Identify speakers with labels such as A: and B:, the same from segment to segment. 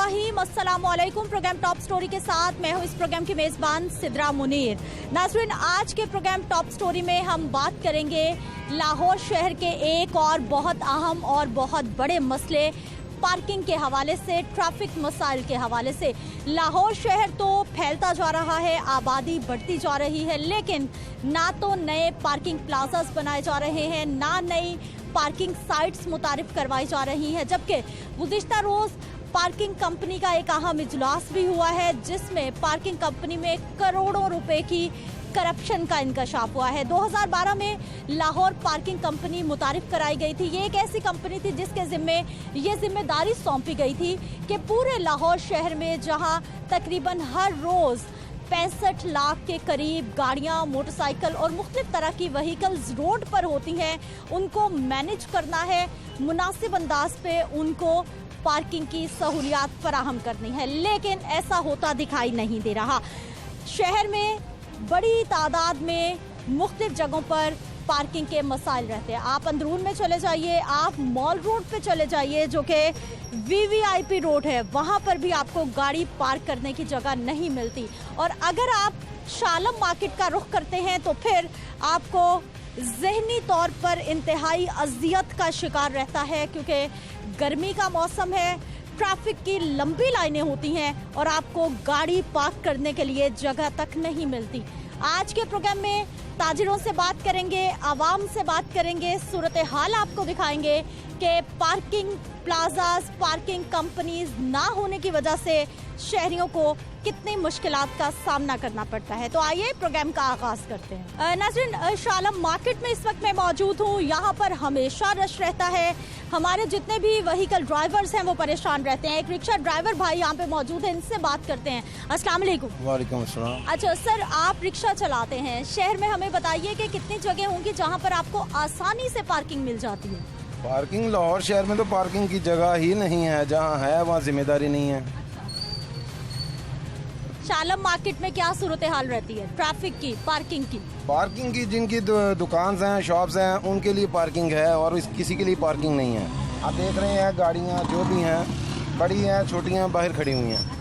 A: बिस्मिल्लाहिर्रहमानिर्रहीम, अस्सलामुअलैकुम। Programme top story के साथ मैं हूं इस प्रोग्राम की मेजबान सिद्रा मुनीर। नाज़रीन, आज के प्रोग्राम टॉप स्टोरी में हम बात करेंगे लाहौर शहर के एक और बहुत अहम और बहुत बड़े मसले पार्किंग के हवाले से, ट्रैफिक मसाइल के हवाले से। लाहौर शहर तो फैलता जा रहा है, आबादी बढ़ती जा रही है, लेकिन ना तो नए पार्किंग प्लाजास बनाए जा रहे हैं, ना नई पार्किंग साइट्स मुतारिफ करवाई जा रही हैं। जबकि गुज़िश्ता रोज़ पार्किंग कंपनी का एक अहम इजलास भी हुआ है, जिसमें पार्किंग कंपनी में करोड़ों रुपए की करप्शन का इंकशाफ हुआ है। 2012 में लाहौर पार्किंग कंपनी मुतारिफ कराई गई थी। ये एक ऐसी कंपनी थी जिसके ज़िम्मे ये जिम्मेदारी सौंपी गई थी कि पूरे लाहौर शहर में, जहां तकरीबन हर रोज़ 65 लाख के करीब गाड़ियां, मोटरसाइकिल और मुख्तलिफ तरह की व्हीकल्स रोड पर होती हैं, उनको मैनेज करना है, मुनासिब अंदाज पे उनको पार्किंग की सहूलियात फराहम करनी है। लेकिन ऐसा होता दिखाई नहीं दे रहा। शहर में बड़ी तादाद में मुख्तलिफ जगहों पर पार्किंग के मसाइल रहते हैं। आप अंदरून में चले जाइए, आप मॉल रोड पे चले जाइए जो कि वीवीआईपी रोड है, वहाँ पर भी आपको गाड़ी पार्क करने की जगह नहीं मिलती। और अगर आप शालम मार्केट का रुख करते हैं तो फिर आपको ज़हनी तौर पर इंतहाई अजियत का शिकार रहता है, क्योंकि गर्मी का मौसम है, ट्रैफिक की लंबी लाइनें होती हैं और आपको गाड़ी पार्क करने के लिए जगह तक नहीं मिलती। आज के प्रोग्राम में ताजिरों से बात करेंगे, आवाम से बात करेंगे, सूरत हाल आपको दिखाएंगे कि पार्किंग प्लाजास, पार्किंग कंपनीज ना होने की वजह से शहरियों को कितनी मुश्किलात का सामना करना पड़ता है। तो आइए प्रोग्राम का आगाज करते हैं। नाज़रीन, शालम मार्केट में इस वक्त मैं मौजूद हूँ। यहाँ पर हमेशा रश रहता है। हमारे जितने भी व्हीकल ड्राइवर्स हैं वो परेशान रहते हैं। एक रिक्शा ड्राइवर भाई यहाँ पे मौजूद है, इनसे बात करते हैं। अस्सलाम वालेकुम।
B: वालेकुम अस्सलाम।
A: अच्छा सर, आप रिक्शा चलाते हैं शहर में, हमें बताइए कि कितनी जगह होंगी जहाँ पर आपको आसानी से पार्किंग मिल जाती है?
B: पार्किंग लाहौर शहर में तो पार्किंग की जगह ही नहीं है, जहाँ है वहाँ जिम्मेदारी नहीं है।
A: शालम मार्केट में क्या सूरत हाल रहती है ट्रैफिक की, पार्किंग की?
B: पार्किंग की जिनकी दुकान हैं, शॉप्स हैं, उनके लिए पार्किंग है और किसी के लिए पार्किंग नहीं है। आप देख रहे हैं गाड़ियाँ जो भी हैं, बड़ी हैं, छोटी हैं, बाहर खड़ी हुई हैं।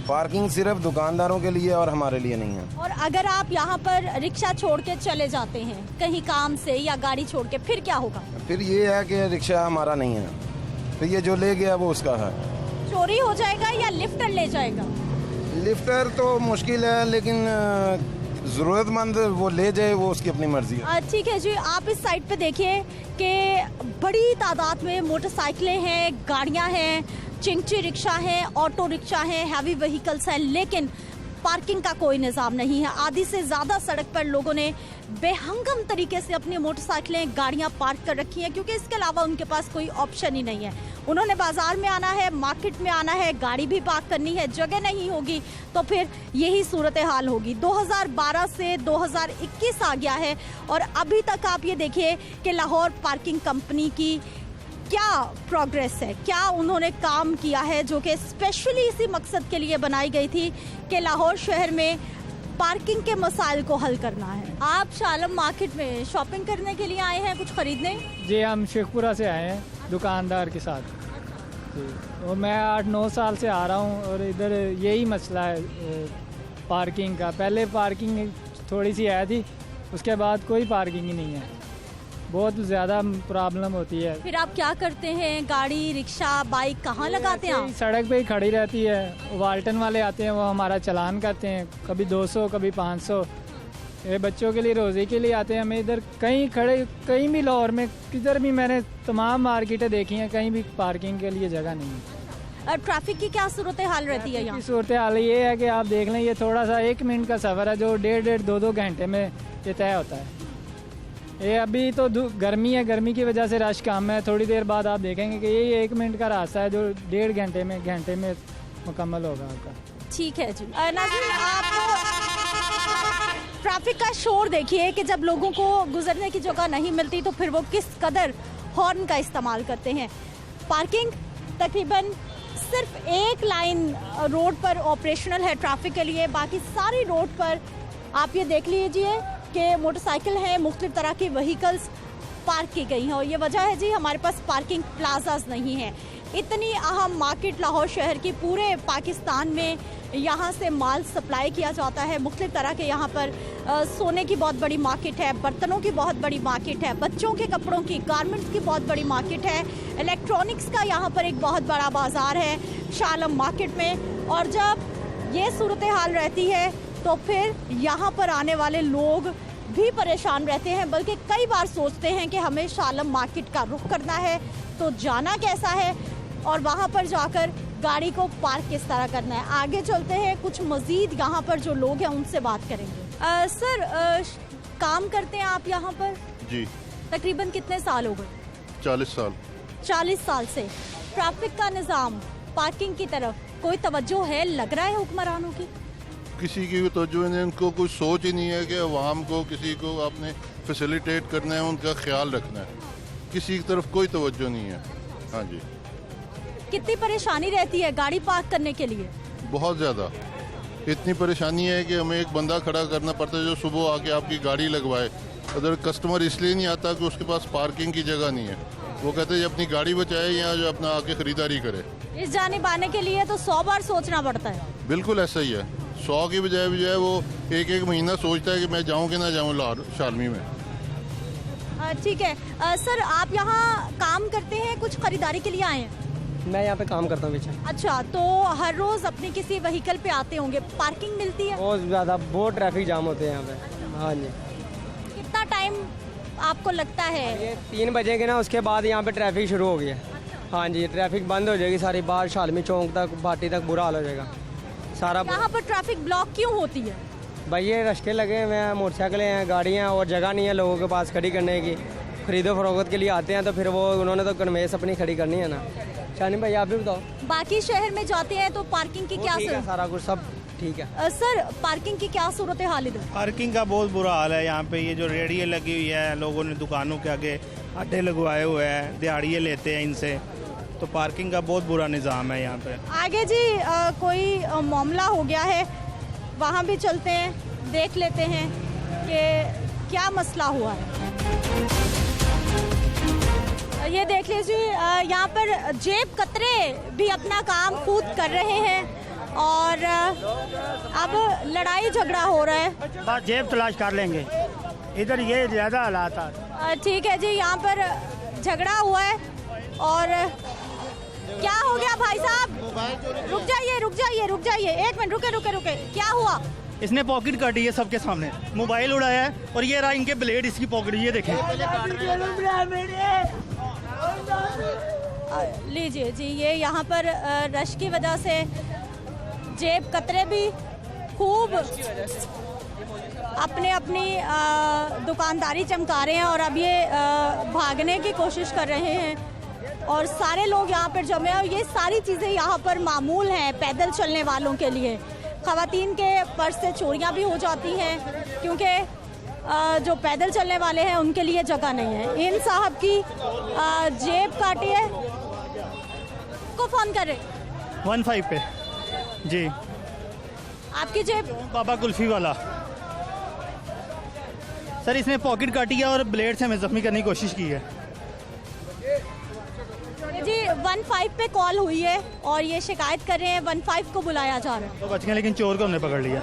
B: पार्किंग सिर्फ दुकानदारों के लिए और हमारे लिए नहीं है।
A: और अगर आप यहाँ पर रिक्शा छोड़ के चले जाते हैं कहीं काम से या गाड़ी छोड़ के, फिर क्या होगा?
B: फिर ये है कि रिक्शा हमारा नहीं है, फिर ये जो ले गया वो उसका है।
A: चोरी हो जाएगा या लिफ्टर ले जाएगा?
B: लिफ्टर तो मुश्किल है, लेकिन ज़रूरतमंद वो ले जाए, वो उसकी अपनी मर्जी है।
A: ठीक है जी, आप इस साइड पे देखिए कि बड़ी तादाद में मोटरसाइकिलें हैं, गाड़ियां हैं, चिंची रिक्शा हैं, ऑटो रिक्शा हैं, हैवी व्हीकल्स हैं, लेकिन पार्किंग का कोई निज़ाम नहीं है। आधी से ज़्यादा सड़क पर लोगों ने बेहंगम तरीके से अपनी मोटरसाइकिलें, गाड़ियां पार्क कर रखी हैं, क्योंकि इसके अलावा उनके पास कोई ऑप्शन ही नहीं है। उन्होंने बाजार में आना है, मार्केट में आना है, गाड़ी भी पार्क करनी है, जगह नहीं होगी तो फिर यही सूरत हाल होगी। 2012 से 2021 आ गया है और अभी तक आप ये देखिए कि लाहौर पार्किंग कंपनी की क्या प्रोग्रेस है, क्या उन्होंने काम किया है, जो कि स्पेशली इसी मकसद के लिए बनाई गई थी कि लाहौर शहर में पार्किंग के मसाइल को हल करना है। आप शालम मार्केट में शॉपिंग करने के लिए आए हैं, कुछ खरीदने?
C: जी, हम शेखपुरा से आए हैं दुकानदार के साथ जी। और मैं 8-9 साल से आ रहा हूँ और इधर यही मसला है पार्किंग का। पहले पार्किंग थोड़ी सी है थी, उसके बाद कोई पार्किंग ही नहीं है, बहुत ज़्यादा प्रॉब्लम होती है।
A: फिर आप क्या करते हैं? गाड़ी, रिक्शा, बाइक कहाँ लगाते हैं आप?
C: सड़क पे ही खड़ी रहती है। वाल्टन वाले आते हैं, वो हमारा चालान करते हैं, कभी 200 कभी 500। ये बच्चों के लिए, रोज़े के लिए आते हैं। हमें इधर कहीं खड़े, कहीं भी लाहौर में किधर भी मैंने तमाम मार्केटें देखी हैं, कहीं भी पार्किंग के लिए जगह नहीं है।
A: ट्रैफिक की क्या सूरत हाल रहती है यहाँ?
C: सूरत हाल ये है कि आप देख लें, ये थोड़ा सा 1 मिनट का सफ़र है जो 1.5-1.5, 2-2 घंटे में ये तय होता है। ये अभी तो गर्मी है, गर्मी की वजह से रश कम है। थोड़ी देर बाद आप देखेंगे कि ये 1 मिनट का रास्ता है जो 1.5 घंटे में मुकम्मल होगा आपका।
A: ठीक है जी। नाज़रीन, आप ट्रैफिक का शोर देखिए कि जब लोगों को गुजरने की जगह नहीं मिलती तो फिर वो किस कदर हॉर्न का इस्तेमाल करते हैं। पार्किंग तकरीबन सिर्फ एक लाइन रोड पर ऑपरेशनल है ट्रैफिक के लिए, बाकी सारी रोड पर आप ये देख लीजिए कि मोटरसाइकिल हैं, मुख्तलिफ तरह की व्हीकल्स पार्क की गई हैं। और ये वजह है जी, हमारे पास पार्किंग प्लाजाज नहीं है। इतनी अहम मार्केट लाहौर शहर की पूरे पाकिस्तान में यहाँ से माल सप्लाई किया जाता है। मुख्तलिफ तरह के यहाँ पर सोने की बहुत बड़ी मार्केट है, बर्तनों की बहुत बड़ी मार्केट है, बच्चों के कपड़ों की, गारमेंट्स की बहुत बड़ी मार्केट है, इलेक्ट्रॉनिक्स का यहाँ पर एक बहुत बड़ा बाज़ार है शाह आलम मार्केट में। और जब ये सूरत हाल रहती है तो फिर यहाँ पर आने वाले लोग भी परेशान रहते हैं, बल्कि कई बार सोचते हैं कि हमें शाह आलम मार्केट का रुख करना है तो जाना कैसा है और वहाँ पर जाकर गाड़ी को पार्क किस तरह करना है। आगे चलते हैं, कुछ मज़ीद यहाँ पर जो लोग हैं उनसे बात करेंगे। सर, काम करते हैं आप यहाँ पर?
D: जी।
A: तकरीबन कितने साल हो गए?
D: 40 साल।
A: 40 साल से। ट्रैफिक का निज़ाम, पार्किंग की तरफ कोई तवज्जो है, लग रहा है हुक्मरानों की?
D: किसी की भी तवज्जो नहीं, उनको कोई सोच ही नहीं है कि अवाम को किसी को आपने फैसिलिटेट करना है, उनका ख्याल रखना है। किसी की तरफ कोई तवज्जो नहीं है। हाँ जी।
A: कितनी परेशानी रहती है गाड़ी पार्क करने के लिए?
D: बहुत ज़्यादा। इतनी परेशानी है कि हमें एक बंदा खड़ा करना पड़ता है जो सुबह आके आपकी गाड़ी लगवाए। अगर कस्टमर इसलिए नहीं आता कि उसके पास पार्किंग की जगह नहीं है, वो कहते हैं अपनी गाड़ी बचाए या जो अपना आके ख़रीदारी करे।
A: इस जानिब आने के लिए तो 100 बार सोचना पड़ता है।
D: बिल्कुल ऐसा ही है। 100 की बजाय वो एक महीना सोचता है कि मैं जाऊँ कि ना जाऊँ लाहौर शालमी में।
A: ठीक है। सर, आप यहाँ काम करते हैं, कुछ खरीदारी के लिए आए हैं?
E: मैं यहाँ पे काम करता हूँ पीछे।
A: अच्छा, तो हर रोज़ अपने किसी व्हीकल पे आते होंगे, पार्किंग मिलती है?
E: बहुत ज़्यादा, बहुत ट्रैफिक जाम होते हैं यहाँ पे। हाँ जी।
A: कितना टाइम आपको लगता है?
E: ये 3 बजेंगे ना, उसके बाद यहाँ पे ट्रैफिक शुरू हो गया। हाँ जी, ट्रैफिक बंद हो जाएगी सारी, बाहर शालमी चौक तक, भाटी तक बुरा हाल हो जाएगा सारा।
A: यहाँ पर ट्रैफिक ब्लॉक क्यों होती है?
E: भाई ये रश्के लगे हुए हैं, मोटरसाइकिलें हैं, गाड़ियाँ, और जगह नहीं है लोगों के पास खड़ी करने की। खरीदो फरोख्त के लिए आते हैं तो फिर वो उन्होंने तो कन्वेंस अपनी खड़ी करनी है ना। शानी भाई आप भी बताओ।
A: बाकी शहर में जाते हैं तो पार्किंग की क्या
E: सूरत? सारा कुछ सब ठीक है।
A: सर, पार्किंग की क्या सूरत हाल इधर?
F: पार्किंग का बहुत बुरा हाल है यहाँ पे। ये जो रेडियाँ लगी हुई है, लोगों ने दुकानों के आगे अड्डे लगवाए हुए हैं, दिहाड़ियाँ लेते हैं इनसे, तो पार्किंग का बहुत बुरा निज़ाम है यहाँ पे।
A: आगे जी कोई मामला हो गया है, वहाँ भी चलते हैं, देख लेते हैं कि क्या मसला हुआ है। ये देख लीजिए, यहाँ पर जेब कतरे भी अपना काम खुद कर रहे हैं और अब लड़ाई झगड़ा हो रहा है।
G: बस जेब तलाश कर लेंगे, इधर ये ज़्यादा हालात है।
A: ठीक है जी, यहाँ पर झगड़ा हुआ है और क्या हो गया भाई साहब? रुक जाइए, एक मिनट, रुके। क्या हुआ?
G: इसने पॉकेट काटी है सबके सामने, मोबाइल उड़ाया है और ये रहा इनके ब्लेड, इसकी पॉकेट, ये देखें।
A: लीजिए जी, ये यहाँ पर रश की वजह से जेब कतरे भी खूब अपनी दुकानदारी चमका रहे हैं और अब ये भागने की कोशिश कर रहे हैं और सारे लोग यहाँ पर जमे हैं और ये सारी चीज़ें यहाँ पर मामूल हैं पैदल चलने वालों के लिए। ख़वातीन के पर्स से चोरियाँ भी हो जाती हैं क्योंकि जो पैदल चलने वाले हैं उनके लिए जगह नहीं है। इन साहब की जेब काटी है, को फ़ोन कर रहे
G: 15 पे जी।
A: आपकी जेब?
G: बाबा कुल्फी वाला सर, इसने पॉकेट काटी है और ब्लेड से हमें जख्मी करने की कोशिश की है
A: जी। 15 पे कॉल हुई है और ये शिकायत कर रहे हैं, 15 को बुलाया जा रहा है।
G: तो बच गए, लेकिन चोर को हमने पकड़ लिया।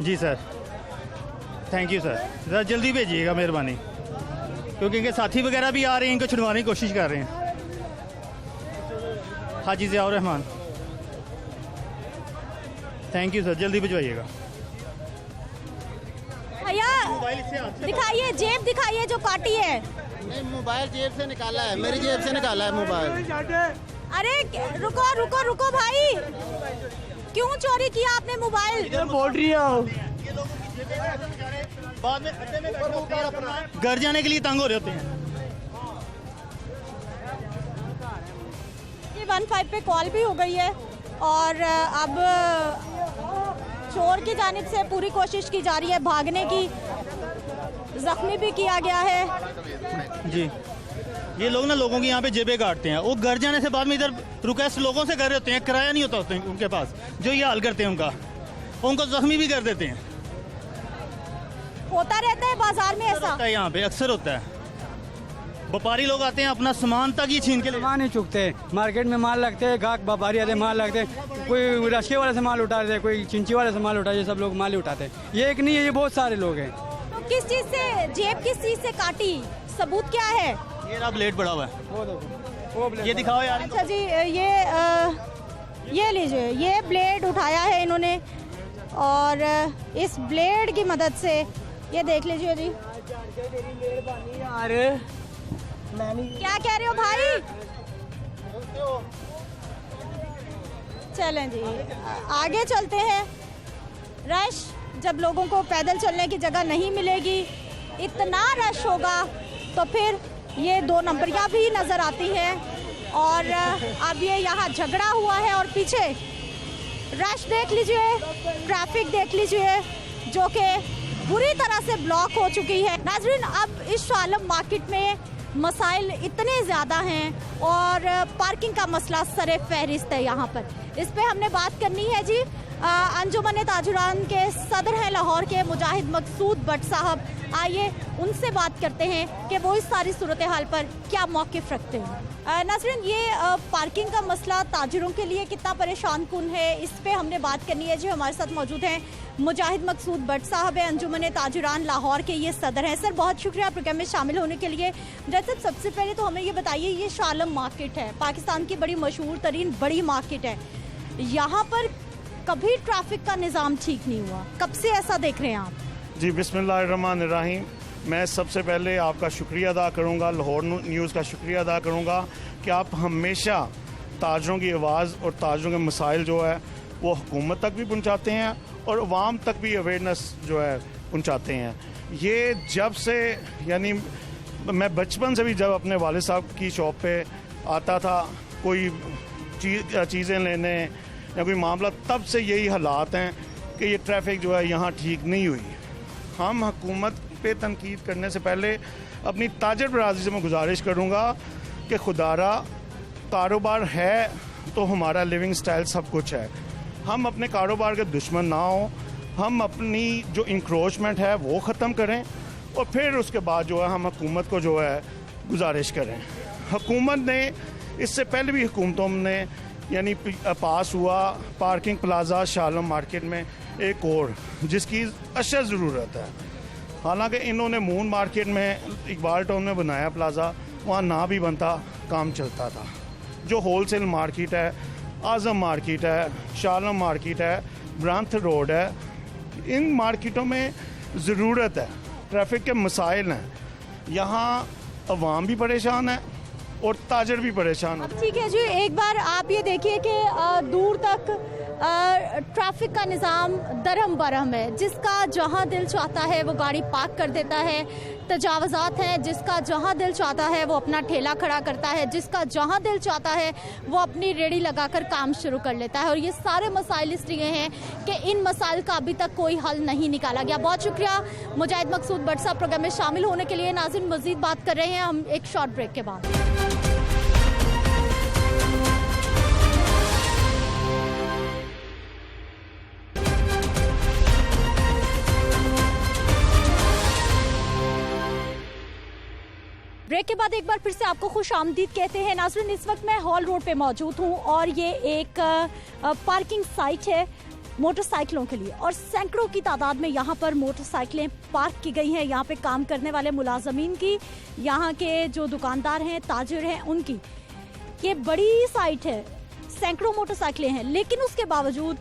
G: जी सर, थैंक यू सर, ज़रा जल्दी भेजिएगा मेहरबानी, क्योंकि इनके साथी वगैरह भी आ रहे हैं, इनको छुड़वाने की कोशिश कर रहे हैं। Haji Ziaur Rahman, thank you sir, जल्दी भिजवाइएगा।
A: भैया दिखाइए, जेब दिखाइए जो काटी है।
H: नहीं, मोबाइल जेब से निकाला है, मेरी जेब से निकाला है मोबाइल।
A: अरे रुको भाई, क्यों चोरी किया आपने मोबाइल?
G: बोल रही हो बाद में घर जाने के लिए तंग हो रहे होते हैं।
A: ये 15 पे कॉल भी हो गई है और अब चोर की जानिब से पूरी कोशिश की जा रही है भागने की, जख्मी भी किया गया है
G: जी। ये लोग ना लोगों की यहाँ पे जेबें काटते हैं, वो घर जाने से बाद में इधर रिक्वेस्ट लोगों से कर रहे होते हैं, किराया नहीं होता उनके पास, जो ये हाल करते हैं उनको जख्मी भी कर देते हैं।
A: होता रहता है बाजार में ऐसा?
G: होता है यहाँ पे, अक्सर होता है। व्यापारी लोग आते हैं अपना सामान तक ही छीन के ले
E: सामान ही चुकते हैं, मार्केट में माल लगते हैं, गाहक व्यापारी आते माल लगते हैं, कोई रस्के वाले से माल उठाते हैं, कोई चिंची वाले से माल उठाते, सब लोग माल ही उठाते हैं। ये एक नहीं है, ये बहुत सारे लोग हैं।
A: तो किस चीज से जेब किस चीज से काटी, सबूत क्या है?
G: ये रहा ब्लेड पड़ा हुआ है, ये दिखाओ यार।
A: अच्छा जी, ये लीजिए, ये ब्लेड उठाया है इन्होंने और इस ब्लेड की मदद से ये देख लीजिए जी।
E: यार
A: क्या कह रहे हो भाई? चलें जी, आगे चलते हैं। रश, जब लोगों को पैदल चलने की जगह नहीं मिलेगी, इतना रश होगा तो फिर ये 2 नंबरियां भी नज़र आती हैं। और अब ये यहाँ झगड़ा हुआ है और पीछे रश देख लीजिए, ट्रैफिक देख लीजिए जो कि बुरी तरह से ब्लॉक हो चुकी है। नाज़रीन, अब इस शालम मार्केट में मसाइल इतने ज़्यादा हैं और पार्किंग का मसला सरे फहरिस्त है यहाँ पर। इस पे हमने बात करनी है जी। अंजुमन ताजुरान के सदर हैं लाहौर के मुजाहिद मकसूद भट्ट साहब। आइए उनसे बात करते हैं कि वो इस सारी सूरत हाल पर क्या मौक़िफ़ रखते हैं। नाज़रीन, ये पार्किंग का मसला ताजिरों के लिए कितना परेशान कुन है, इस पे हमने बात करनी है जी। हमारे साथ मौजूद हैं मुजाहिद मकसूद भट्ट साहब है, अंजुमन ताजुरान लाहौर के ये सदर हैं। सर, बहुत शुक्रिया प्रोग्राम में शामिल होने के लिए। जैसे सबसे पहले तो हमें ये बताइए, ये शालम मार्केट है, पाकिस्तान की बड़ी मशहूर तरीन बड़ी मार्केट है, यहाँ पर कभी ट्रैफिक का निज़ाम ठीक नहीं हुआ, कब से ऐसा देख रहे हैं आप?
I: जी, बिस्मिल्लाहिर्रहमानिर्रहीम। मैं सबसे पहले आपका शुक्रिया अदा करूंगा, लाहौर न्यूज़ का शुक्रिया अदा करूंगा कि आप हमेशा ताजरों की आवाज़ और ताजरों के मसाइल जो है वो हुकूमत तक भी पहुंचाते हैं और अवाम तक भी अवेयरनेस जो है पहुंचाते हैं। ये जब से, यानी मैं बचपन से भी जब अपने वालिद साहब की शॉप पे आता था कोई चीज़ें लेने या कोई मामला, तब से यही हालात हैं कि ये ट्रैफिक जो है यहाँ ठीक नहीं हुई। हम हुकूमत पे तनकीद करने से पहले अपनी ताजर बरादरी से मैं गुजारिश करूँगा कि खुदारा कारोबार है तो हमारा लिविंग स्टाइल सब कुछ है। हम अपने कारोबार के दुश्मन ना हों, हम अपनी जो इंक्रोचमेंट है वो ख़त्म करें और फिर उसके बाद जो है हम हुकूमत को जो है गुजारिश करें। हुकूमत ने इससे पहले भी हुकूमतों ने यानी पास हुआ पार्किंग प्लाजा शालम मार्केट में एक और, जिसकी अशद ज़रूरत है। हालांकि इन्होंने मून मार्केट में इकबाल टाउन में बनाया प्लाजा, वहाँ ना भी बनता काम चलता था। जो होलसेल मार्केट है, आज़म मार्केट है, शालम मार्केट है, ब्रांथ रोड है, इन मार्केटों में ज़रूरत है। ट्रैफिक के मसाइल हैं, यहाँ अवाम भी परेशान है और ताजर भी परेशान है।
A: ठीक है जी, एक बार आप ये देखिए कि दूर तक ट्रैफिक का निज़ाम दरहम बरहम है। जिसका जहां दिल चाहता है वो गाड़ी पार्क कर देता है, तजावज़ात हैं, जिसका जहां दिल चाहता है वो अपना ठेला खड़ा करता है, जिसका जहां दिल चाहता है वो अपनी रेड़ी लगाकर काम शुरू कर लेता है। और ये सारे मसाइल इसलिए हैं कि इन मसाइल का अभी तक कोई हल नहीं निकाला गया। बहुत शुक्रिया मुजाहिद मकसूद भट्ट साहब प्रोग्राम में शामिल होने के लिए। नाज़रीन, मज़ीद बात कर रहे हैं हम एक शॉर्ट ब्रेक के बाद। ब्रेक के बाद एक बार फिर से आपको खुश आमदीद कहते हैं। नाज़रीन, इस वक्त मैं हॉल रोड पे मौजूद हूँ और ये एक पार्किंग साइट है मोटरसाइकिलों के लिए और सैकड़ों की तादाद में यहाँ पर मोटरसाइकिलें पार्क की गई हैं। यहाँ पे काम करने वाले मुलाजमीन की, यहाँ के जो दुकानदार हैं, ताजिर हैं, उनकी। ये बड़ी साइट है, सैकड़ों मोटरसाइकिलें हैं, लेकिन उसके बावजूद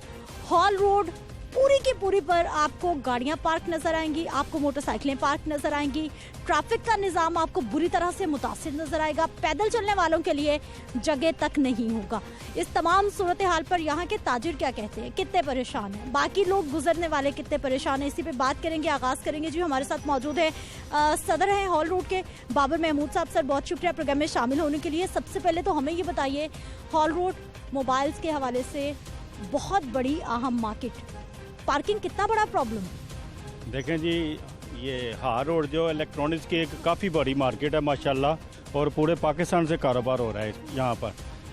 A: हॉल रोड पूरी की पूरी पर आपको गाड़ियां पार्क नजर आएंगी, आपको मोटरसाइकिलें पार्क नजर आएंगी। ट्रैफिक का निज़ाम आपको बुरी तरह से मुतासिर नजर आएगा। पैदल चलने वालों के लिए जगह तक नहीं होगा। इस तमाम सूरत हाल पर यहाँ के ताजिर क्या कहते हैं, कितने परेशान हैं, बाकी लोग गुजरने वाले कितने परेशान हैं, इसी पे बात करेंगे, आगाज़ करेंगे जी। हमारे साथ मौजूद है सदर हैं हॉल रोड के बाबर महमूद साहब। सर, बहुत शुक्रिया प्रोग्राम में शामिल होने के लिए। सबसे पहले तो हमें ये बताइए, हॉल रोड मोबाइल्स के हवाले से बहुत बड़ी अहम मार्केट, पार्किंग कितना बड़ा प्रॉब्लम है?
J: देखें जी, ये हार रोड जो इलेक्ट्रॉनिक्स की एक काफ़ी बड़ी मार्केट है माशाल्लाह, और पूरे पाकिस्तान से कारोबार हो रहा है यहाँ पर।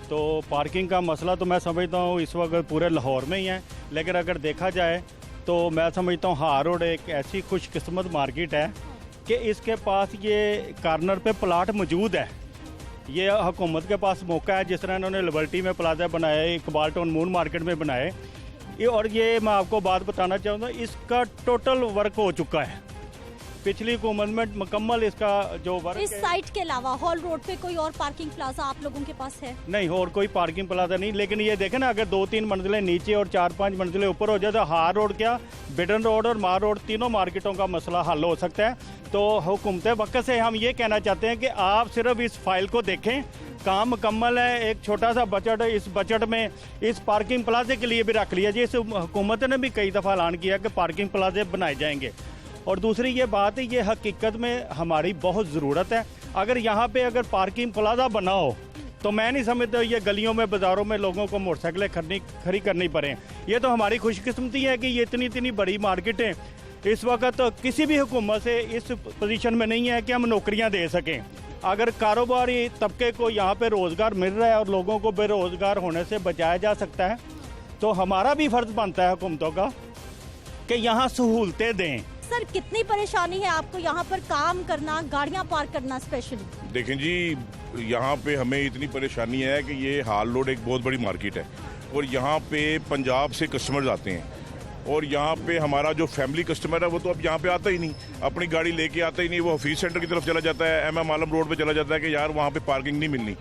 J: तो पार्किंग का मसला तो मैं समझता हूँ इस वक्त पूरे लाहौर में ही है, लेकिन अगर देखा जाए तो मैं समझता हूँ हार रोड एक ऐसी खुशकिस्मत मार्केट है कि इसके पास ये कॉर्नर पे प्लाट मौजूद है। ये हुकूमत के पास मौका है, जिस तरह इन्होंने लिबर्टी में प्लाजा बनाए, इकबाल टाउन मून मार्केट में बनाए, और ये मैं आपको बात बताना चाहूँगा, इसका टोटल वर्क हो चुका है। पिछली हुकूमत में मुकम्मल इसका जो वर्क
A: इस साइट के अलावा हॉल रोड पे कोई और पार्किंग प्लाजा आप लोगों के पास है?
J: नहीं, और कोई पार्किंग प्लाजा नहीं। लेकिन ये देखें ना, अगर 2-3 मंजिलें नीचे और 4-5 मंजिलें ऊपर हो जाए तो हार रोड क्या, बिडन रोड और मार रोड तीनों मार्केटों का मसला हल हो सकता है। तो हुकूमत वक्त से हम ये कहना चाहते हैं कि आप सिर्फ इस फाइल को देखें, काम मुकम्मल है। एक छोटा सा बजट, इस बजट में इस पार्किंग प्लाजे के लिए भी रख लिया जी। इस हुकूमत ने भी कई दफ़ा ऐलान किया कि पार्किंग प्लाजे बनाए जाएंगे। और दूसरी ये बात है, ये हकीकत में हमारी बहुत ज़रूरत है। अगर यहाँ पे अगर पार्किंग प्लाजा बना हो तो मैं नहीं समझता ये गलियों में, बाज़ारों में लोगों को मोटरसाइकिलें खड़ी करनी पड़े। ये तो हमारी खुशकिस्मती है कि ये इतनी बड़ी मार्केटें इस वक्त किसी भी हुकूमत से इस पोजीशन में नहीं है कि हम नौकरियाँ दे सकें। अगर कारोबारी तबके को यहाँ पे रोज़गार मिल रहा है और लोगों को बेरोज़गार होने से बचाया जा सकता है, तो हमारा भी फ़र्ज़ बनता है हुकूमतों का कि यहाँ सहूलतें दें।
A: सर, कितनी परेशानी है आपको यहाँ पर काम करना, गाड़ियाँ पार्क करना स्पेशली?
K: देखें जी, यहाँ पे हमें इतनी परेशानी है कि ये हाल रोड एक बहुत बड़ी मार्केट है और यहाँ पे पंजाब से कस्टमर्स आते हैं, और यहाँ पे हमारा जो फैमिली कस्टमर है वो तो अब यहाँ पे आता ही नहीं, अपनी गाड़ी लेके आता ही नहीं, वो हफीज़ सेंटर की तरफ चला जाता है, MM आलम रोड पे चला जाता है कि यार वहाँ पे पार्किंग नहीं मिलनी।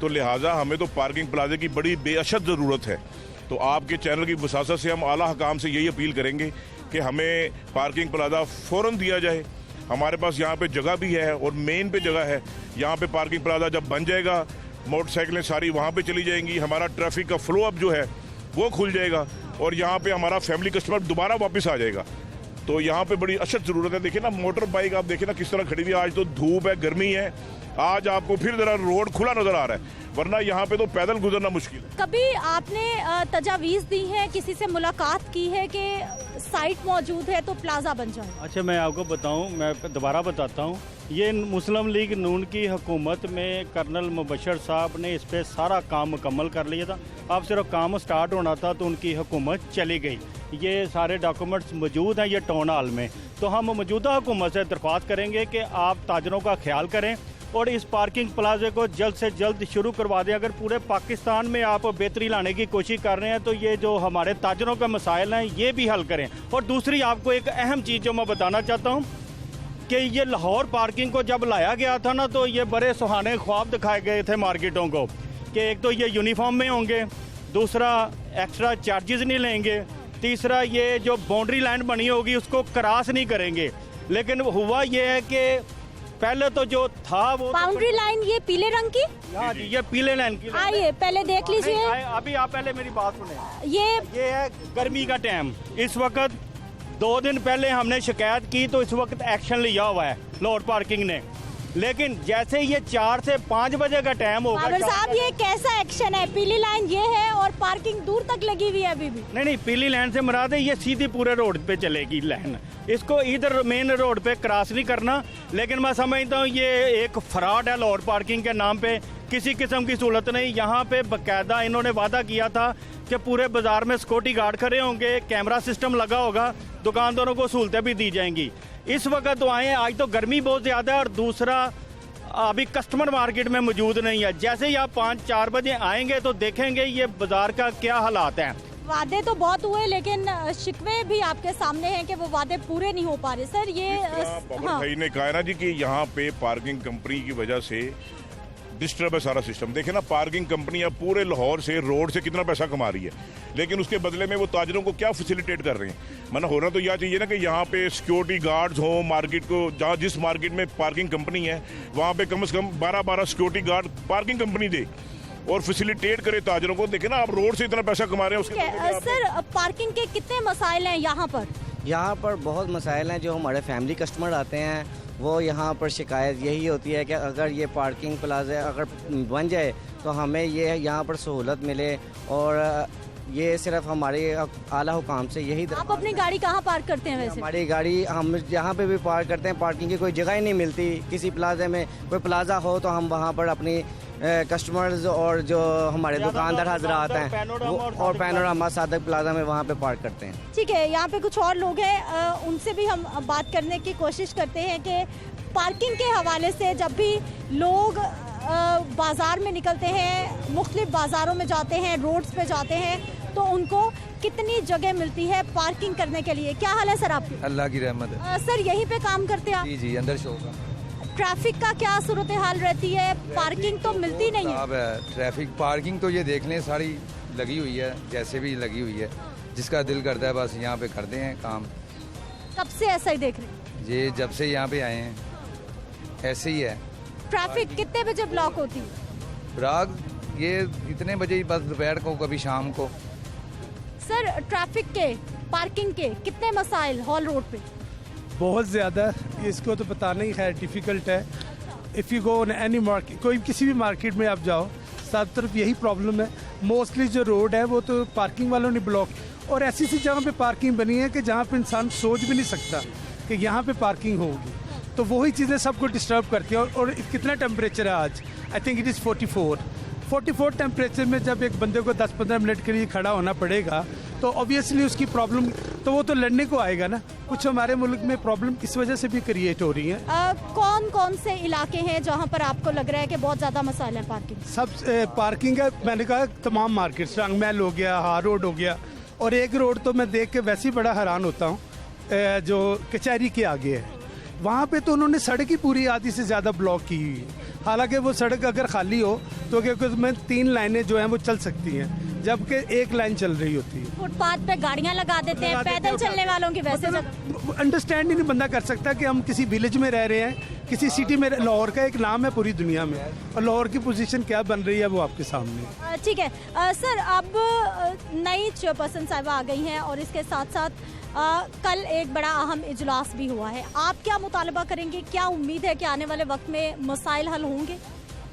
K: तो लिहाजा हमें तो पार्किंग प्लाजे की बड़ी बेअशद ज़रूरत है। तो आपके चैनल की वसासत से हम आला हकाम से यही अपील करेंगे कि हमें पार्किंग प्लाजा फ़ौरन दिया जाए। हमारे पास यहाँ पे जगह भी है और मेन पे जगह है। यहाँ पे पार्किंग प्लाजा जब बन जाएगा, मोटरसाइकिलें सारी वहाँ पे चली जाएंगी, हमारा ट्रैफिक का फ्लो अप जो है वो खुल जाएगा और यहाँ पे हमारा फैमिली कस्टमर दोबारा वापस आ जाएगा। तो यहाँ पे बड़ी अशद ज़रूरत है। देखिए ना, मोटर बाइक आप देखिए ना किस तरह खड़ी हुई है। आज तो धूप है, गर्मी है, आज आपको फिर ज़रा रोड खुला नज़र आ रहा है, वरना यहाँ पे तो पैदल गुजरना मुश्किल है।
A: कभी आपने तजावीज़ दी है, किसी से मुलाकात की है कि साइट मौजूद है तो प्लाजा बन जाए?
J: अच्छा, मैं आपको बताऊं, मैं दोबारा बताता हूं, ये मुस्लिम लीग नून की हुकूमत में कर्नल मुबशर साहब ने इस पर सारा काम मुकम्मल कर लिया था। अब सिर्फ काम स्टार्ट होना था तो उनकी हुकूमत चली गई। ये सारे डॉक्यूमेंट्स मौजूद हैं ये टाउन हॉल में। तो हम मौजूदा हुकूमत से दरख्वास्त करेंगे कि आप ताजरों का ख्याल करें और इस पार्किंग प्लाजे को जल्द से जल्द शुरू करवा दें। अगर पूरे पाकिस्तान में आप बेहतरी लाने की कोशिश कर रहे हैं तो ये जो हमारे ताजरों के मसाइल हैं ये भी हल करें। और दूसरी आपको एक अहम चीज़ जो मैं बताना चाहता हूँ कि ये लाहौर पार्किंग को जब लाया गया था ना, तो ये बड़े सुहाने ख्वाब दिखाए गए थे मार्केटों को कि एक तो ये यूनिफॉर्म में होंगे, दूसरा एक्स्ट्रा चार्जेस नहीं लेंगे, तीसरा ये जो बाउंड्री लाइन बनी होगी उसको क्रॉस नहीं करेंगे। लेकिन हुआ ये है कि पहले तो जो था वो
A: बाउंड्री लाइन ये पीले रंग की,
J: हाँ जी, ये पीले लाइन की।
A: आइए पहले देख लीजिए।
J: अभी आप पहले मेरी बात सुने।
A: ये
J: है गर्मी का टाइम। इस वक्त 2 दिन पहले हमने शिकायत की तो इस वक्त एक्शन लिया हुआ है लाहौर पार्किंग ने। लेकिन जैसे ये 4 से 5 बजे का टाइम होगा।
A: बाबर साहब, ये कैसा एक्शन है? पीली लाइन ये है और पार्किंग दूर तक लगी हुई है अभी भी।
J: नहीं, पीली लाइन से मुराद है ये सीधी पूरे रोड पे चलेगी लाइन, इसको इधर मेन रोड पे क्रॉस नहीं करना। लेकिन मैं समझता हूँ ये एक फ्रॉड है लाहौर पार्किंग के नाम पे, किसी किस्म की सहूलत नहीं। यहाँ पे बाकायदा इन्होंने वादा किया था कि पूरे बाजार में सिक्योरिटी गार्ड खड़े होंगे, कैमरा सिस्टम लगा होगा, दुकानदारों को सहूलतें भी दी जाएंगी। इस वक्त तो आए, आज तो गर्मी बहुत ज़्यादा है और दूसरा अभी कस्टमर मार्केट में मौजूद नहीं है। जैसे ही आप 5-4 बजे आएंगे तो देखेंगे ये बाजार का क्या हालात हैं।
A: वादे तो बहुत हुए लेकिन शिकवे भी आपके सामने हैं कि वो वादे पूरे नहीं हो पा रहे। सर, ये
K: भाई ने कहा ना जी कि यहाँ पे पार्किंग कंपनी की वजह से डिस्टर्ब है सारा सिस्टम। देखे ना, पार्किंग कंपनियां पूरे लाहौर से, रोड से कितना पैसा कमा रही है, लेकिन उसके बदले में वो ताजरों को क्या फैसिलिटेट कर रहे हैं। माना होना तो यह चाहिए ना कि यहाँ पे सिक्योरिटी गार्ड्स हो, मार्केट को जहाँ जिस मार्केट में पार्किंग कंपनी है वहाँ पे कम से कम 12-12 सिक्योरिटी गार्ड पार्किंग कंपनी दे और फैसिलिटेट करे ताजरों को। देखे ना, आप रोड से इतना पैसा कमा रहे हैं।
A: सर, पार्किंग के कितने मसाइल हैं यहाँ पर?
E: यहाँ पर बहुत मसाइल हैं। जो हमारे फैमिली कस्टमर आते हैं वो यहाँ पर शिकायत यही होती है कि अगर ये पार्किंग प्लाजा अगर बन जाए तो हमें ये यहाँ पर सहूलत मिले और ये सिर्फ हमारे आला हुकाम से यही
A: आप अपनी गाड़ी कहाँ पार्क करते हैं वैसे?
E: हमारी गाड़ी हम जहाँ पे भी पार्क करते हैं, पार्किंग की कोई जगह ही नहीं मिलती। किसी प्लाजा में कोई प्लाजा हो तो हम वहाँ पर अपनी कस्टमर्स और जो हमारे दुकानदार हजरात हैं और पैनोरामा सादक प्लाजा में वहाँ पे पार्क करते हैं।
A: ठीक है, यहाँ पे कुछ और लोग हैं, उनसे भी हम बात करने की कोशिश करते हैं कि पार्किंग के हवाले से जब भी लोग बाज़ार में निकलते हैं, मुख्तलिफ बाज़ारों में जाते हैं, रोड्स पे जाते हैं, तो उनको कितनी जगह मिलती है पार्किंग करने के लिए? क्या हाल है सर आपकी?
L: अल्लाह की रहमत है।
A: सर यहीं पे काम करते हैं आप?
L: जी जी, अंदर शॉप है।
A: ट्रैफिक का क्या सूरत हाल रहती है? पार्किंग तो मिलती नहीं है।
L: ट्रैफिक पार्किंग तो ये देख लें सारी लगी हुई है, जैसे भी लगी हुई है, जिसका दिल करता है बस यहाँ पे करते हैं काम।
A: कब से ऐसा ही देख रहे हैं?
L: ये जब से यहाँ पे आए हैं ऐसे ही है।
A: ट्रैफिक कितने बजे ब्लॉक होती है?
L: ब्लॉक ये इतने बजे ही, बस दोपहर को, कभी शाम को।
A: सर ट्रैफिक के, पार्किंग के कितने मसाइल हॉल रोड पे?
M: बहुत ज़्यादा, इसको तो बताना ही खैर डिफ़िकल्ट है। If you go in any market, कोई किसी भी मार्केट में आप जाओ, सब तरफ यही प्रॉब्लम है। मोस्टली जो रोड है वो तो पार्किंग वालों ने ब्लॉक, और ऐसी सी जगह पे पार्किंग बनी है कि जहाँ पे इंसान सोच भी नहीं सकता कि यहाँ पे पार्किंग होगी। तो वही चीज़ें सबको डिस्टर्ब करती हैं। और कितना टेम्परेचर है आज? I think it is 44 temperature में जब एक बंदे को 10-15 मिनट के लिए खड़ा होना पड़ेगा तो ऑब्वियसली उसकी प्रॉब्लम तो वो तो लड़ने को आएगा ना। कुछ हमारे मुल्क में प्रॉब्लम इस वजह से भी क्रिएट हो रही है।
A: कौन कौन से इलाके हैं जहाँ पर आपको लग रहा है कि बहुत ज़्यादा मसाइल है पार्किंग?
M: सब पार्किंग है, मैंने कहा तमाम मार्केट्स, रंग महल हो गया, हार रोड हो गया, और एक रोड तो मैं देख के वैसे ही बड़ा हैरान होता हूँ जो कचहरी के आगे है, वहाँ पे तो उन्होंने सड़क ही पूरी आधी से ज़्यादा ब्लॉक की हुई है। हालांकि वो सड़क अगर खाली हो तो क्योंकि उसमें 3 लाइनें जो हैं वो चल सकती हैं, जबकि एक लाइन चल रही होती है।
A: फुटपाथ पे गाड़ियाँ लगा देते हैं, पैदल चलने वालों की वैसे
M: अंडरस्टैंड ही नहीं बंदा कर सकता कि हम किसी विलेज में रह रहे हैं, किसी सिटी में। लाहौर का एक नाम है पूरी दुनिया में, और लाहौर की पोजीशन क्या बन रही है वो आपके सामने।
A: ठीक है सर, अब नई चेयरपर्सन साहिबा आ गई हैं और इसके साथ साथ कल एक बड़ा अहम इजलास भी हुआ है। आप क्या मुतालबा करेंगे? क्या उम्मीद है कि आने वाले वक्त में मसाइल हल होंगे?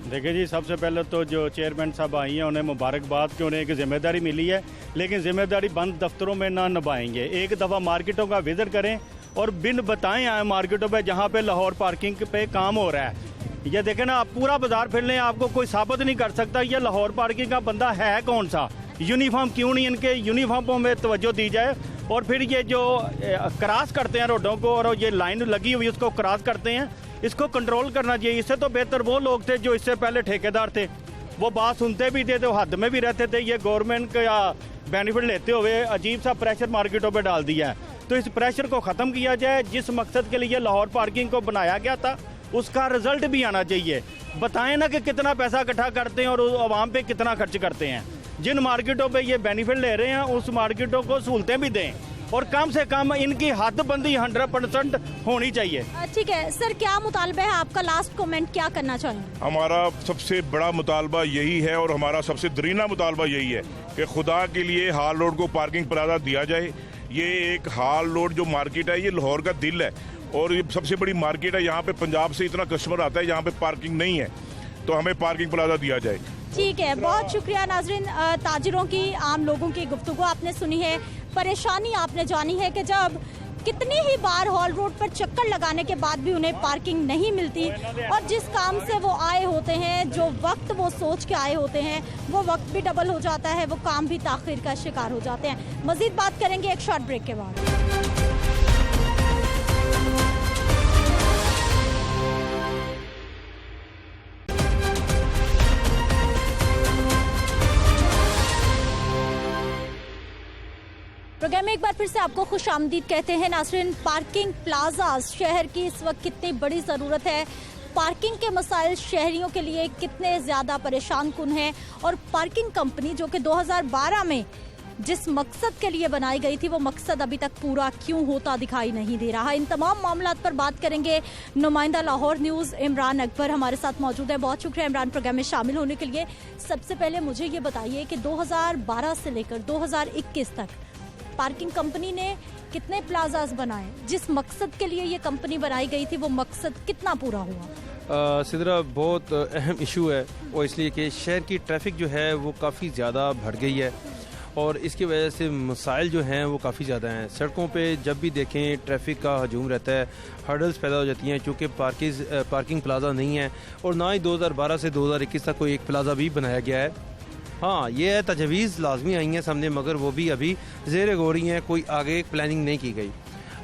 J: देखिए जी, सबसे पहले तो जो चेयरमैन साहब आई हैं उन्हें मुबारकबाद कि उन्हें एक जिम्मेदारी मिली है, लेकिन जिम्मेदारी बंद दफ्तरों में ना निभाएंगे। एक दफ़ा मार्केटों का विजिट करें और बिन बताएं आए मार्केटों पे जहाँ पे लाहौर पार्किंग पे काम हो रहा है। ये देखें ना, आप पूरा बाजार फिर लें, आपको कोई साबित नहीं कर सकता ये लाहौर पार्किंग का बंदा है कौन सा। यूनिफॉर्म क्यों नहीं इनके यूनिफॉर्मों में तवज्जो दी जाए। और फिर ये जो क्रॉस करते हैं रोडों को और ये लाइन लगी हुई उसको क्रॉस करते हैं, इसको कंट्रोल करना चाहिए। इससे तो बेहतर वो लोग थे जो इससे पहले ठेकेदार थे, वो बात सुनते भी थे तो हद में भी रहते थे। ये गवर्नमेंट का बेनिफिट लेते हुए अजीब सा प्रेशर मार्केटों पे डाल दिया है। तो इस प्रेशर को ख़त्म किया जाए। जिस मकसद के लिए लाहौर पार्किंग को बनाया गया था उसका रिजल्ट भी आना चाहिए। बताएं ना कि कितना पैसा इकट्ठा करते हैं और आवाम पे कितना खर्च करते हैं। जिन मार्केटों पे ये बेनिफिट ले रहे हैं उस मार्केटों को सहूलतें भी दें और कम से कम इनकी हदबंदी 100% होनी चाहिए।
A: ठीक है सर, क्या मुतालबा है आपका? लास्ट कमेंट क्या करना चाहेंगे?
K: हमारा सबसे बड़ा मुतालबा यही है और हमारा सबसे दरीना मुतालबा यही है कि खुदा के लिए हाल रोड को पार्किंग प्लाजा दिया जाए। ये एक हाल रोड जो मार्केट है ये लाहौर का दिल है और ये सबसे बड़ी मार्केट है। यहाँ पे पंजाब से इतना कस्टमर आता है, यहाँ पे पार्किंग नहीं है, तो हमें पार्किंग प्लाजा दिया जाए।
A: ठीक है, बहुत शुक्रिया नाजरीन। ताजिरों की, आम लोगों की गुफ्तगू आपने सुनी है, परेशानी आपने जानी है कि जब कितनी ही बार हॉल रोड पर चक्कर लगाने के बाद भी उन्हें पार्किंग नहीं मिलती और जिस काम से वो आए होते हैं, जो वक्त वो सोच के आए होते हैं, वो वक्त भी डबल हो जाता है, वो काम भी ताख़ीर का शिकार हो जाते हैं। मज़ीद बात करेंगे एक शॉर्ट ब्रेक के बाद। प्रोग्राम में एक बार फिर से आपको खुश आमदीद कहते हैं नाज़रीन। पार्किंग प्लाजा शहर की इस वक्त कितनी बड़ी ज़रूरत है, पार्किंग के मसाइल शहरियों के लिए कितने ज़्यादा परेशान कुन हैं और पार्किंग कंपनी जो कि 2012 में जिस मकसद के लिए बनाई गई थी वो मकसद अभी तक पूरा क्यों होता दिखाई नहीं दे रहा। इन तमाम मामलात पर बात करेंगे। नुमाइंदा लाहौर न्यूज़ इमरान अकबर हमारे साथ मौजूद है। बहुत शुक्रिया इमरान प्रोग्राम में शामिल होने के लिए। सबसे पहले मुझे ये बताइए कि 2012 से लेकर 2021 तक पार्किंग कंपनी ने कितने प्लाजाज बनाए? जिस मकसद के लिए ये कंपनी बनाई गई थी वो मकसद कितना पूरा हुआ?
N: सिद्रा, बहुत अहम इशू है और इसलिए कि शहर की ट्रैफिक जो है वो काफ़ी ज़्यादा बढ़ गई है और इसकी वजह से मसाइल जो हैं वो काफ़ी ज़्यादा हैं। सड़कों पे जब भी देखें ट्रैफिक का हजूम रहता है, हर्डल्स पैदा हो जाती हैं क्योंकि पार्किंग प्लाजा नहीं है और ना ही 2012 से 2021 तक कोई एक प्लाजा भी बनाया गया है। हाँ, ये है तजवीज़ लाजमी आई हैं सामने, मगर वो भी अभी ज़ेर गौर हैं, कोई आगे प्लानिंग नहीं की गई।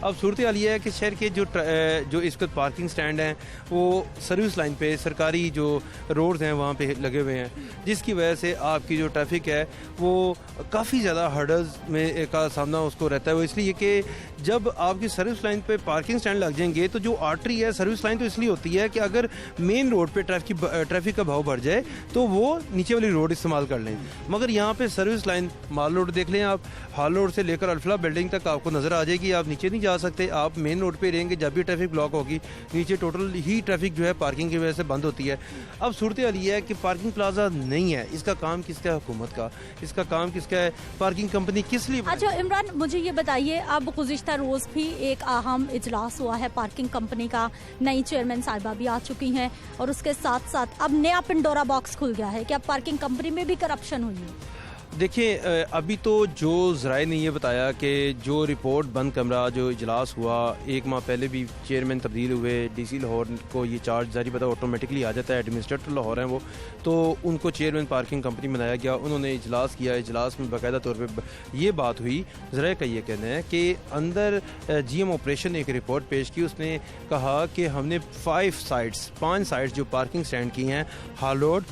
N: अब सूरत हाल ये है कि शहर के जो इस वक्त पार्किंग स्टैंड हैं वो सर्विस लाइन पे सरकारी जो रोड्स हैं वहाँ पे लगे हुए हैं, जिसकी वजह से आपकी जो ट्रैफिक है वो काफ़ी ज़्यादा हर्डल्स में का सामना उसको रहता है। वो इसलिए कि जब आपकी सर्विस लाइन पे पार्किंग स्टैंड लग जाएंगे तो जो आर्टरी है, सर्विस लाइन तो इसलिए होती है कि अगर मेन रोड पे ट्रैफिक का भाव बढ़ जाए तो वो नीचे वाली रोड इस्तेमाल कर लें। मगर यहाँ पे सर्विस लाइन माल रोड देख लें आप, हाल रोड से लेकर अल्फला बिल्डिंग तक आपको नज़र आ जाएगी। आप नीचे नहीं जा सकते, आप मेन रोड पे रहेंगे। जब भी ट्रैफिक ब्लॉक होगी नीचे टोटल ही ट्रैफिक जो है पार्किंग की वजह से बंद होती है। अब सूरत हाल ये है कि पार्किंग प्लाजा नहीं है, इसका काम किसका है? हुकूमत का। इसका काम किसका है? पार्किंग कंपनी किस लिए?
A: अच्छा इमरान, मुझे ये बताइए, अब गुज़िश्ता रोज़ भी एक अहम इजलास हुआ है पार्किंग कंपनी का, नई चेयरमैन साहिबा भी आ चुकी हैं और उसके साथ साथ अब नया पिंडोरा बॉक्स खुल गया है कि अब पार्किंग कंपनी में भी करप्शन हुई है।
N: देखिए, अभी तो जो ज़राए ने ये बताया कि जो रिपोर्ट बंद कमरा जो इजलास हुआ, एक माह पहले भी चेयरमैन तब्दील हुए, डीसी लाहौर को ये चार्ज जारी पता ऑटोमेटिकली आ जाता है, एडमिनिस्ट्रेटर लाहौर हैं वो, तो उनको चेयरमैन पार्किंग कंपनी बनाया गया। उन्होंने इजलास किया, इजलास में बाकायदा तौर पर ये बात हुई। ज़राए का ये कहना है कि अंदर GM ऑपरेशन ने एक रिपोर्ट पेश की, उसने कहा कि हमने 5 साइट्स जो पार्किंग स्टैंड की हैं, हाल रोड,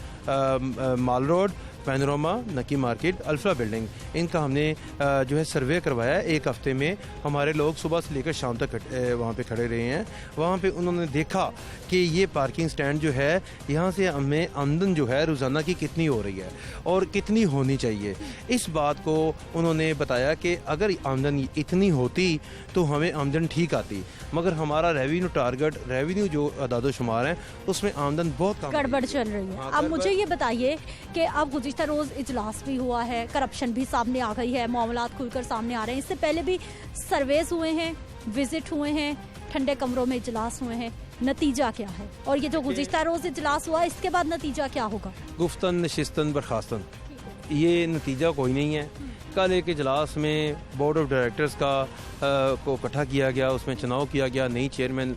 N: माल रोड, पैनोरमा, नकी मार्केट, अल्फला बिल्डिंग, इनका हमने जो है सर्वे करवाया। एक हफ्ते में हमारे लोग सुबह से लेकर शाम तक वहाँ पे खड़े रहे हैं। वहाँ पे उन्होंने देखा कि ये पार्किंग स्टैंड जो है, यहाँ से हमें आमदन जो है रोज़ाना की कितनी हो रही है और कितनी होनी चाहिए। इस बात को उन्होंने बताया कि अगर आमदन इतनी होती तो हमें आमदन ठीक आती, मगर हमारा रेवेन्यू जो अदाद-ओ-शुमार है उसमें आमदन बहुत कम
A: गड़बड़ चल रही है। अब मुझे ये बताइए कि अब गुज़िश्ता रोज़ इजलास भी हुआ है, करप्शन भी सामने आ गई है, मामलात खुलकर सामने आ रहे हैं। इससे पहले भी सर्वेस हुए हैं, विजिट हुए हैं, ठंडे कमरों में इजलास हुए हैं, नतीजा क्या है? और ये जो गुज़िश्ता रोज़ इजलास हुआ, इसके बाद नतीजा क्या होगा?
N: गुफ्तन नशिस्तन बर्खास्तन, ये नतीजा कोई नहीं है। कल एक इजलास में बोर्ड ऑफ डायरेक्टर्स को इकट्ठा किया गया, उसमें चुनाव किया गया। नई चेयरमैन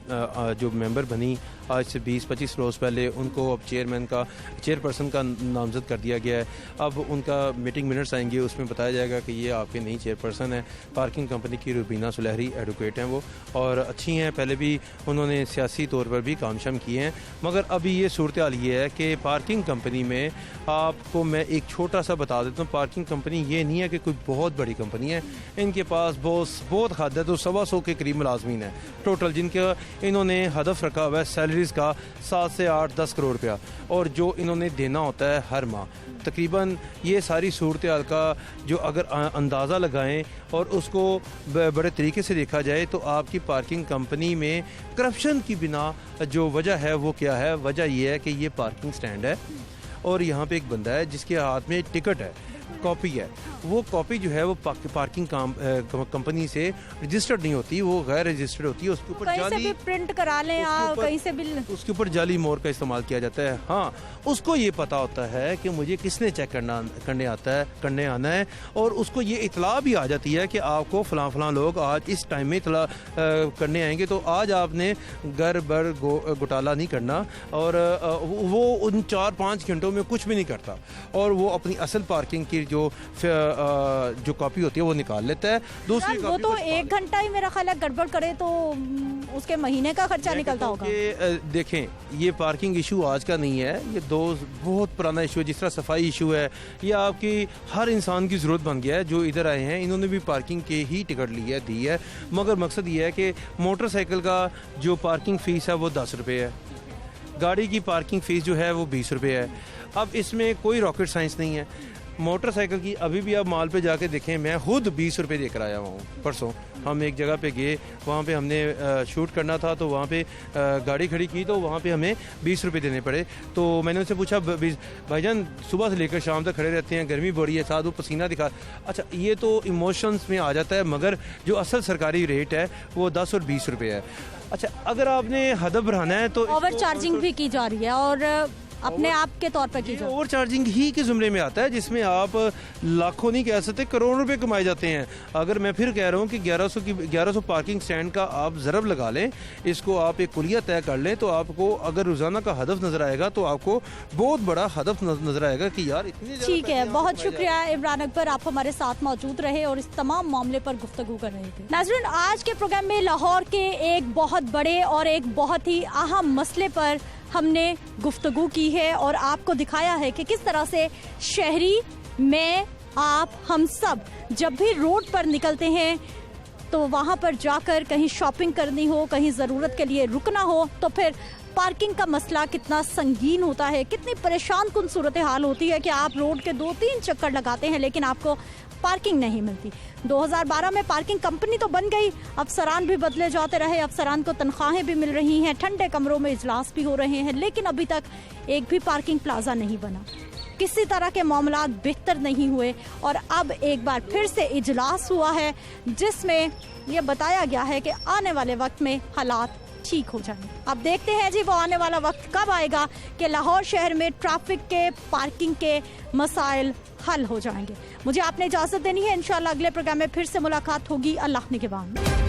N: जो मेंबर बनी आज से 20-25 रोज़ पहले, उनको अब चेयरपर्सन का नामजद कर दिया गया है। अब उनका मीटिंग मिनट्स आएंगे, उसमें बताया जाएगा कि ये आपके नई चेयरपर्सन है। पार्किंग कंपनी की रुबीना सुलहरी एडवोकेट हैं वो, और अच्छी हैं, पहले भी उन्होंने सियासी तौर पर भी काम शाम किए हैं। मगर अभी ये सूरत हाल ये है कि पार्किंग कंपनी में, आपको मैं एक छोटा सा बता देता हूँ, पार्किंग कंपनी ये नहीं है कि कोई बहुत बड़ी कंपनी है। इनके पास बहुत हद है तो 125 के करीब मुलाजमीन है टोटल, जिनका इन्होंने हदफ रखा हुआ है सैलरीज का 7 से 8-10 करोड़ रुपया, और जो इन्होंने देना होता है हर माह तकरीबन। ये सारी सूरत हाल का जो अगर अंदाज़ा लगाएं और उसको बड़े तरीके से देखा जाए तो आपकी पार्किंग कंपनी में करप्शन की बिना जो वजह है वो क्या है? वजह ये है कि ये पार्किंग स्टैंड है और यहाँ पे एक बंदा है जिसके हाथ में टिकट है, कॉपी है। वो कॉपी जो है वो पार्किंग कंपनी से रजिस्टर्ड नहीं होती, वो गैर रजिस्टर्ड होती है। उसके ऊपर
A: कहीं से भी प्रिंट करा लें आप, कहीं से भी
N: उसके ऊपर जाली मोहर का इस्तेमाल किया जाता है। हाँ, उसको ये पता होता है कि मुझे किसने चेक करने आना है, और उसको ये इतला भी आ जाती है कि आपको फलां लोग आज इस टाइम में इतला करने आएंगे, तो आज आपने घर बर घोटाला नहीं करना। और वो उन 4-5 घंटों में कुछ भी नहीं करता, और वो अपनी असल पार्किंग की जो कॉपी होती है वो निकाल लेता है। दूसरी
A: वो तो 1 घंटा ही मेरा ख्याल है गड़बड़ करे तो उसके महीने का खर्चा निकलता होगा।
N: देखें, ये पार्किंग इशू आज का नहीं है, ये बहुत पुराना इशू है। जिस तरह सफाई इशू है, ये आपकी हर इंसान की ज़रूरत बन गया है। जो इधर आए हैं इन्होंने भी पार्किंग के ही टिकट दी है, मगर मकसद ये है कि मोटरसाइकिल का जो पार्किंग फ़ीस है वो 10 रुपये है, गाड़ी की पार्किंग फ़ीस जो है वो 20 रुपये है। अब इसमें कोई रॉकेट साइंस नहीं है। मोटरसाइकिल की अभी भी आप माल पे जाके देखें, मैं खुद 20 रुपये देकर आया हुआ हूँ। परसों हम एक जगह पे गए, वहाँ पे हमने शूट करना था, तो वहाँ पे गाड़ी खड़ी की, तो वहाँ पे हमें 20 रुपये देने पड़े। तो मैंने उनसे पूछा, भाईजान सुबह से लेकर शाम तक खड़े रहते हैं, गर्मी बड़ी है, साथ वो पसीना दिखा। अच्छा, ये तो इमोशंस में आ जाता है, मगर जो असल सरकारी रेट है वो 10 और 20 रुपये है। अच्छा, अगर आपने हदफ बढ़ाना है तो
A: ओवर चार्जिंग भी की जा रही है, और अपने आप के तौर पर की जाए।
N: ओवर चार्जिंग ही के जुमरे में आता है, जिसमें आप लाखों नहीं कह सकते, करोड़ों रुपए कमाए जाते हैं। अगर मैं फिर कह रहा हूँ कि 1100 पार्किंग स्टैंड का आप ज़रब लगा लें, इसको आप एक कुलिया तय कर लें, तो आपको अगर रोज़ाना का हदफ नज़र आएगा तो आपको बहुत बड़ा हदफ नज़र आएगा कि यार इतनी।
A: ठीक है, बहुत शुक्रिया इमरान अकबर, आप हमारे साथ मौजूद रहे और इस तमाम मामले पर गुफ्तगू कर रहे थे। नाज़रीन, आज के प्रोग्राम में लाहौर के एक बहुत बड़े और एक बहुत ही अहम मसले पर हमने गुफ्तगू की है और आपको दिखाया है कि किस तरह से शहरी, मैं, आप, हम सब जब भी रोड पर निकलते हैं तो वहाँ पर जाकर कहीं शॉपिंग करनी हो, कहीं ज़रूरत के लिए रुकना हो, तो फिर पार्किंग का मसला कितना संगीन होता है, कितनी परेशान कुन सूरत हाल होती है कि आप रोड के 2-3 चक्कर लगाते हैं लेकिन आपको पार्किंग नहीं मिलती। 2012 में पार्किंग कंपनी तो बन गई, अफसरान भी बदले जाते रहे, अफसरान को तनख्वाहें भी मिल रही हैं, ठंडे कमरों में इजलास भी हो रहे हैं, लेकिन अभी तक एक भी पार्किंग प्लाजा नहीं बना। किसी तरह के मामलात बेहतर नहीं हुए और अब एक बार फिर से इजलास हुआ है जिसमें यह बताया गया है कि आने वाले वक्त में हालात ठीक हो जाएंगे। अब देखते हैं जी वो आने वाला वक्त कब आएगा कि लाहौर शहर में ट्रैफिक के, पार्किंग के मसाइल हल हो जाएंगे। मुझे आपने इजाज़त देनी है, इंशाल्लाह अगले प्रोग्राम में फिर से मुलाकात होगी। अल्लाह निगहबान।